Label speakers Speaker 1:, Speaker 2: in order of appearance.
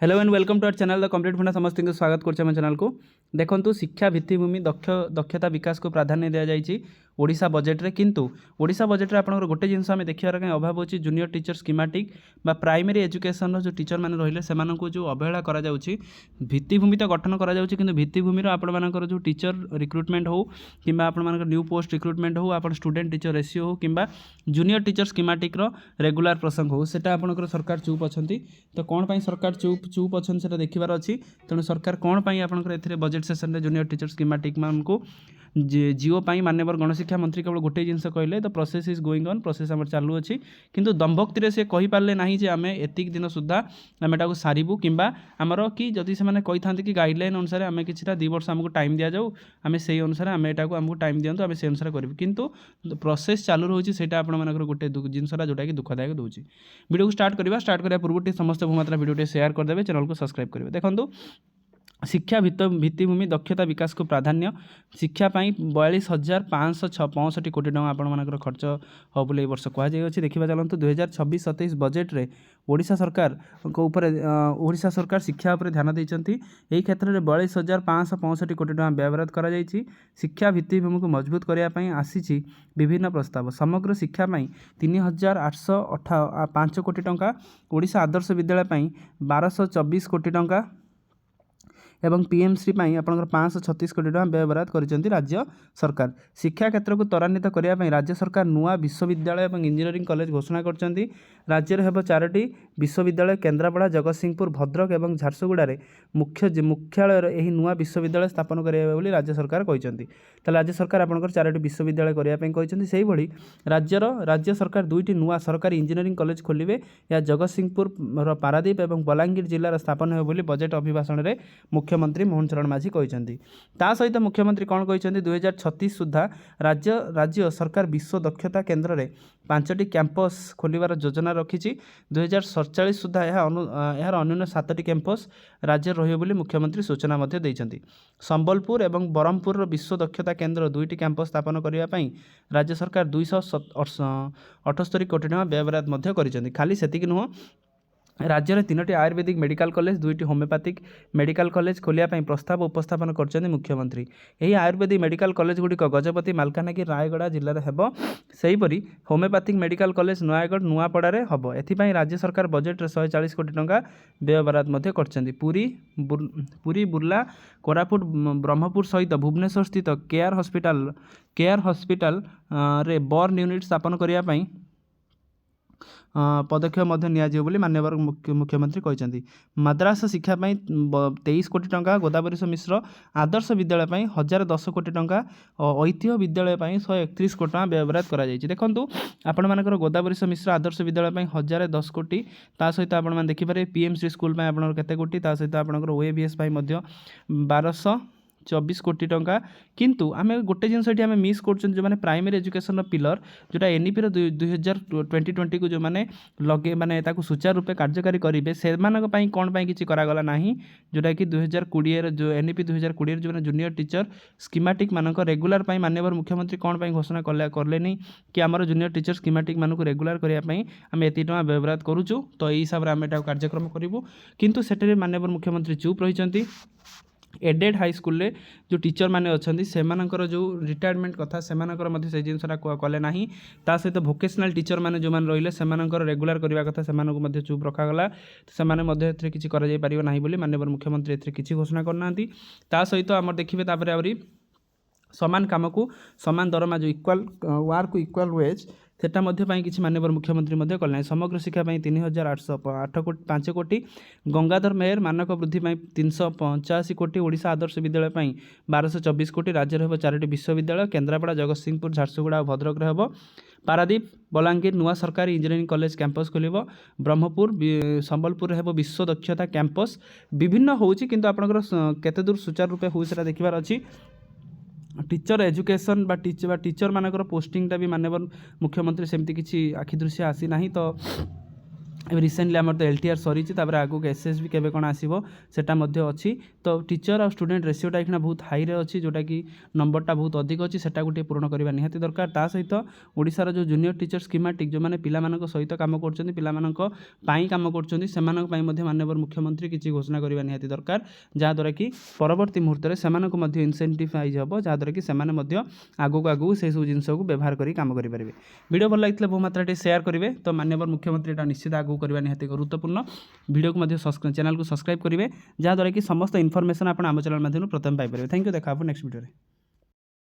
Speaker 1: Hello and welcome to our channel the complete फंडा समस्त को स्वागत कर चैनल को देखो शिक्षा भित्तिभूमि दक्षता विकास को प्राधान्य दि जाएगी ओडिशा बजेट रे किंतु ओडिशा बजेट रे आपनकर गोटे जिनस आम देखार कहीं अभाव होची जूनियर टीचर स्कीमेटिक बा प्राइमरी एजुकेशन जो टीचर मैंने रहिले सेमानंकु जो अवहेला करा जाउची भित्तिभूमि तो गठन करा जाउची किंतु भित्तिभूमि आपण मानकर जो टीचर रिक्रुटमेंट हो किंबा आपण मानकर न्यू पोस्ट रिक्रुटमेंट हो आपण स्टूडेंट टीचर रेशियो हो किंबा जूनियर टीचर स्कीमेटिक रो रेगुलर प्रसंग हो सेटा आपनकर सरकार चुप अछंती तो कोन पई सरकार चुप अछन सेटा देखिबार अछि तेणु सरकार कोन पई आपनकर एथिरे बजेट सेशन रे जूनियर टीचर स्कीमेटिक मान को जिओ पाई माननीय गणशिक्षा मंत्री केवल गोटे जिनस कहले तो process is going on process आम चालू अच्छी किंतु दंभक्ति से कही पारे ना जे आम एतिक दिन सुधा आम एटा सारू किंबा आमर कि जदि से कही था कि गाइडलाइन अनुसार आम कि 2 वर्ष आमको टाइम दि जाऊ आम से अनुसार आम एटा आमको टाइम दिंतु आम से अनुसार करूँ किंतु प्रोसेस चालू रोचे से आपंकर गोटे जिनसा जोटा कि दुखदायक दूसरी वीडियो को स्टार्ट करने पूर्व समस्त भूमात्रा वीडियो शेयर करदे चैनल को सब्सक्राइब करेंगे देखो शिक्षा भित्तिभूमि दक्षता विकास को प्राधान्य शिक्षापी 42,565 कोटी टका आपर खर्च हो बोले वर्ष कहुच्छे देखा चलते 2026-27 बजेट रे ओडिशा सरकार ओडिशा सरकार शिक्षा उपर ध्यान देती यही क्षेत्र में 42,565 कोटी टका व्ययबराद करा शिक्षा भित्तिभूमि को मजबूत करने आसी विभिन्न प्रस्ताव समग्र शिक्षापी 3,805 कोटी टका ओडिशा आदर्श विद्यालय 1,224 कोटी टका एवं पीएमसी आपंकर 536 कोटी टका व्ययबराद कर राज्य सरकार शिक्षा क्षेत्र को त्वरान्वित करने राज्य सरकार नुआ विश्वविद्यालय और इंजीनियरिंग कॉलेज घोषणा कर राज्य में 4टी विश्वविद्यालय केन्द्रापड़ा जगतसिंहपुर भद्रक और झारसुगुड़े मुख्यालय यह नुआ विश्वविद्यालय स्थापन करेंगे राज्य सरकार कहते राज्य सरकार आपंकर 4टी विश्वविद्यालय करने से ही राज्य सरकार 2टी नुआ सरकारी इंजीनियरिंग कॉलेज खोलिए या जगतसिंहपुर पारादीप और बलांगीर जिलार स्थापन हो बजेट अभिभाषण में मुख्यमंत्री मोहन चरण माझी कहते सहित मुख्यमंत्री कौन कहते 2036 सुधा राज्य सरकार विश्व दक्षता केन्द्र में 5टी कैंपस खोलिबार योजना रखी 2047 सुधा यार अन्य 7टी कैंपस राज्य रही मुख्यमंत्री सूचना देते संबलपुर और ब्रह्मपुर विश्व दक्षता केन्द्र 2टी कैंपस स्थापन करने राज्य सरकार 278 कोटी टका व्ययबराद कर खाली सेतिक नुह राज्य में 3टी आयुर्वेदिक मेडिकल कॉलेज 2टी होमियोपैथिक मेडिकल कॉलेज खोलिया प्रस्ताव उपस्थापन कर मुख्यमंत्री यही आयुर्वेदिक मेडिकल कॉलेज गुड़िक गजपति मालकानगिरी रायगड़ा जिले में हेब सेहीपरि होमियोपैथिक मेडिकल कॉलेज नयागढ़ नुआपड़ारे हम एथिपाई राज्य सरकार बजेट 140 कोटी टका व्ययबराद कर पुरी बुर्ला कोरापुट ब्रह्मपुर सहित भुवनेश्वर स्थित केयर हॉस्पिटल रे बर्न यूनिट स्थापन करने पदक्षेप बोली माननीय मुख्यमंत्री कहते मद्रास शिक्षापी 23 कोटी टका गोदावरी मिश्र आदर्श विद्यालय 1,010 कोटी टका ऐतिह्य विद्यालय 131 कोटी टका व्ययबराद कर देखूँ आपण मानकर गोदावरी मिश्र आदर्श विद्यालय 1,010 कोटी सहित आप देखिपारे पीएमसी स्कूल आपंकर केते कोटी सहित आपंकर ओएबीएस 1,224 कोटी टंका किंतु आम गोटे जिनस आम मिस कर जो मैंने प्राइमरी एजुकेशन पिलर जोटा एनईपी 2020 को जो मैंने लगे माने सुचारू रूपे कार्यकारी करेंगे से कौन किसी करागला ना जोटा कि 2020 जो एनईपी 2020 जो जूनियर टीचर स्कीमेटिक मानक रेगुलर माननीय मुख्यमंत्री कौन घोषणा कले कि आमर जूनियर टीचर स्कीमेटिक मानक रेगुलर करने आम एति टका व्ययबराद करुचु तो यही हिसाब से आम एटा कार्यक्रम करूँ किंतु सेठे माननीय मुख्यमंत्री चुप रही एडेड हाई स्कूल रे जो टीचर माने अच्छी से जो रिटायरमेंट कथा से जिनसा कले ना सहित भोकेशनल टीचर माने जो मैंने रही से रेगुलर करने कथा से चुप रखागला से किसी कर माननीय मुख्यमंत्री किसी घोषणा करना सहित आम देखिए आहरी समान कम को समान दरमा जो इक्वाल वर्क इक्वाल वेज सेटा किसी माननीय मुख्यमंत्री कले समग्र शिक्षा 3,805 कोटी गंगाधर मेयर मानक वृद्धि 385 कोटी ओडिशा आदर्श विद्यालय 1,224 कोटी राज्य में 4टी विश्वविद्यालय केन्द्रापड़ा जगतसिंहपुर झारसुगुड़ा और भद्रक हम पारादीप बलांगीर नुआ सरकारी इंजीनियरिंग कॉलेज कैंपस खोल ब्रह्मपुर संबलपुर हम विश्व दक्षता कैंपस विभिन्न होची किंतु आपनकर केते दूर सुचारू रूपे हो सेटा देखिबार अछि टीचर एजुकेशन टीचर मानकर पोस्टिंगटा भी माननीय मुख्यमंत्री सेमती किसी आखि दृश्य आसी ना तो रिसेंटली आम तो LTR सरी आगू SSB केबे कौन आसो सेटा अच्छी तो टीचर और स्टूडेंट रेसीोटा ये बहुत हाई रे अच्छी जोटा कि नंबरटा बहुत अधिक अच्छी सेटा गोटे पूरण करवा निहाती दरकार ता सहित ओडिशार जो जूनियर टीचर स्कीमेटिक जो मैंने पिलामानक सहित काम कर काम कर माननीय मुख्यमंत्री किसी घोषणा करवा निहाती दरकार जहाँद्वारा कि परवर्ती मुहूर्त से इनसेंटिफाइज हम जहाँद्वारा कि आगू आगू से सब जिन को व्यवहार कर काम करेंगे। वीडियो भल लगी बहु मात्रा शेयर करेंगे तो माननीय मुख्यमंत्री निश्चित आगू करवा निहाती गुरुत्वपूर्ण वीडियो को चैनल को सब्सक्राइब करेंगे जहाँद्वारा कि समस्त इनफॉरमेशन आप आम चैनल माध्यम प्रथम पाइपर। Thank you. देखा नेक्स्ट वीडियो।